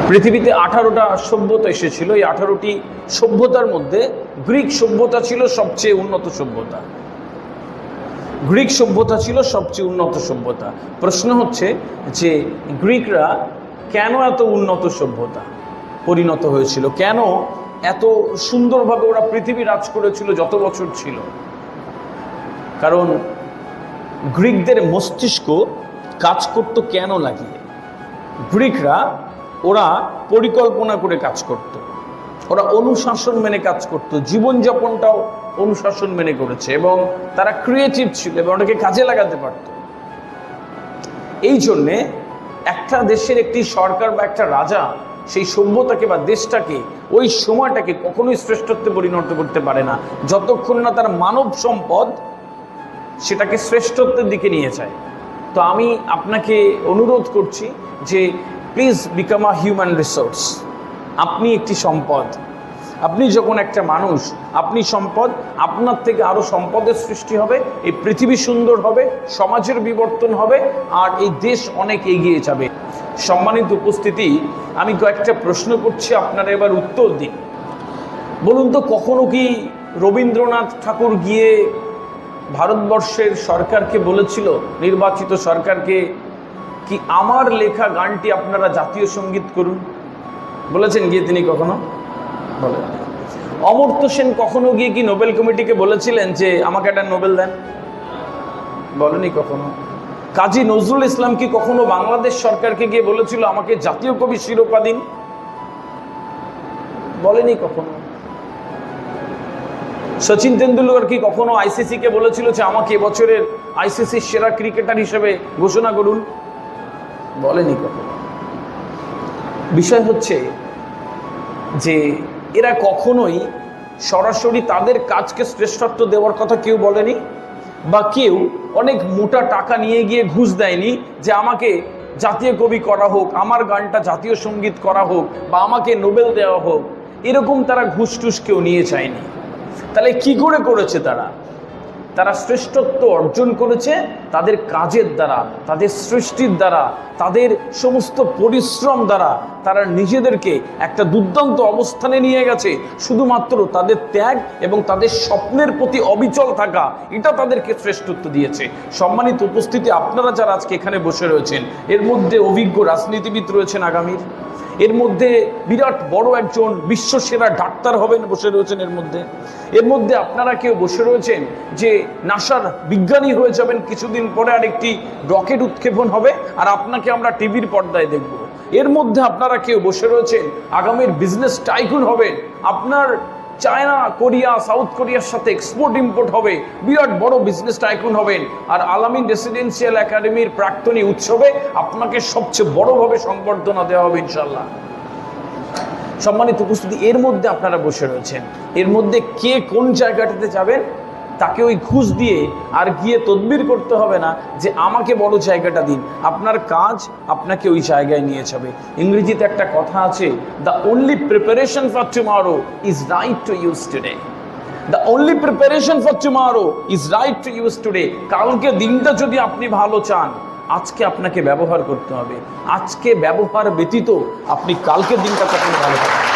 পৃথিবীতে 18টা সভ্যতা এসেছিল। এই 18টি সভ্যতার মধ্যে গ্রিক সভ্যতা ছিল সবচেয়ে উন্নত সভ্যতা। গ্রিক সভ্যতা ছিল সবচেয়ে উন্নত সভ্যতা। প্রশ্ন হচ্ছে যে গ্রিকরা কেন এত উন্নত সভ্যতা পরিণত হয়েছিল, কেন এত সুন্দরভাবে ওরা পৃথিবী রাজ করেছিল যত বছর ছিল? কারণ গ্রিকদের মস্তিষ্ক কাজ করতো কেন লাগিয়ে। গ্রিকরা ওরা পরিকল্পনা করে কাজ করত, ওরা অনুশাসন মেনে কাজ করত, জীবনযাপনটাও অনুশাসন মেনে করেছে এবং তারা ক্রিয়েটিভ ছিল এবং ওটাকে কাজে লাগাতে পারত। এই জন্যে একটা দেশের একটি সরকার বা একটা রাজা সেই সভ্যতাকে বা দেশটাকে, ওই সময়টাকে কখনোই শ্রেষ্ঠত্বে পরিণত করতে পারে না যতক্ষণ না তার মানব সম্পদ সেটাকে শ্রেষ্ঠত্বের দিকে নিয়ে যায়। তো আমি আপনাকে অনুরোধ করছি যে please become a human resource. আপনি একটি সম্পদ। আপনি যখন একটা মানুষ, আপনি সম্পদ, আপনার থেকে আরও সম্পদের সৃষ্টি হবে, এই পৃথিবী সুন্দর হবে, সমাজের বিবর্তন হবে আর এই দেশ অনেক এগিয়ে যাবে। সম্মানিত উপস্থিতি, আমি কয়েকটা প্রশ্ন করছি, আপনারা এবার উত্তর দিন। বলুন তো, কখনো কি রবীন্দ্রনাথ ঠাকুর গিয়ে ভারতবর্ষের সরকারকে বলেছিল, নির্বাচিত সরকারকে, কি আমার লেখা গানটি আপনারা জাতীয় সঙ্গীত করুন? বলেছেন গিয়ে তিনি কখনো? বলেন। অমর্ত্য সেন কখনো গিয়ে কি নোবেল কমিটিকে বলেছিলেন যে আমাকে একটা নোবেল দেন? বলেনি কখনো। কাজী নজরুল ইসলাম কি কখনো বাংলাদেশ সরকারকে গিয়ে বলেছিল আমাকে জাতীয় কবি শিরোপা দিন? বলেনি কখনো। সচিন তেন্ডুলকর কি কখনো আইসিসি কে বলেছিল যে আমাকে এবছরের আইসিসির সেরা ক্রিকেটার হিসেবে ঘোষণা করুন? বলেনি কখনো। বিষয় হচ্ছে যে এরা কখনোই সরাসরি তাদের কাজকে শ্রেষ্ঠত্ব দেওয়ার কথা কেউ বলেনি, বা কেউ অনেক মোটা টাকা নিয়ে গিয়ে ঘুষ দেয়নি যে আমাকে জাতীয় কবি করা হোক, আমার গানটা জাতীয় সঙ্গীত করা হোক, বা আমাকে নোবেল দেওয়া হোক। এরকম তারা ঘুষ টুস কেউ নিয়ে চায়নি। তাহলে কি করে করেছে তারা? তারা শ্রেষ্ঠত্ব অর্জন করেছে তাদের কাজের দ্বারা, তাদের সৃষ্টির দ্বারা, তাদের সমস্ত পরিশ্রম দ্বারা। তারা নিজেদেরকে একটা দুর্দান্ত অবস্থানে নিয়ে গেছে শুধুমাত্র তাদের ত্যাগ এবং তাদের স্বপ্নের প্রতি অবিচল থাকা, এটা তাদেরকে শ্রেষ্ঠত্ব দিয়েছে। সম্মানিত উপস্থিতি, আপনারা যারা আজকে এখানে বসে রয়েছেন, এর মধ্যে অভিজ্ঞ রাজনীতিবিদ রয়েছেন আগামীর, এর মধ্যে বিরাট বড় একজন বিশ্বসেরা ডাক্তার হবেন বসে রয়েছেন, এর মধ্যে আপনারা কেউ বসে রয়েছেন যে নাসার বিজ্ঞানী হয়ে যাবেন কিছুদিন পরে, আর একটি রকেট উৎক্ষেপণ হবে আর আপনাকে আমরা টিভির পর্দায় দেখব। এর মধ্যে আপনারা কেউ বসে রয়েছেন আগামীর বিজনেস টাইকুন হবেন, আপনার চায়না, কোরিয়া, সাউথ কোরিয়ার সাথে এক্সপোর্ট ইম্পোর্ট হবে, বিরাট বড় বিজনেস টাইকুন হবেন, আর আলামিন রেসিডেন্সিয়াল একাডেমির প্রাক্তনী উৎসবে আপনাকে সবচেয়ে বড়ভাবে সংবর্ধনা দেওয়া হবে ইনশাল্লাহ। সম্মানিত উপস্থিতি, এর মধ্যে আপনারা বসে রয়েছেন, এর মধ্যে কে কোন জায়গাটাতে যাবেন তাকে ওই ঘুষ দিয়ে আর গিয়ে তদবির করতে হবে না যে আমাকে বড় জায়গাটা দিন। আপনার কাজ আপনাকে ওই জায়গায় নিয়ে যাবে। ইংরেজিতে একটা কথা আছে, the only preparation for tomorrow is right to use today. The only preparation for tomorrow is right to use today. কালকে দিনটা যদি আপনি ভালো চান, আজকে আপনাকে ব্যবহার করতে হবে। আজকে ব্যবহার ব্যতীত আপনি কালকে দিনটা কখনো ভালো পাবেন।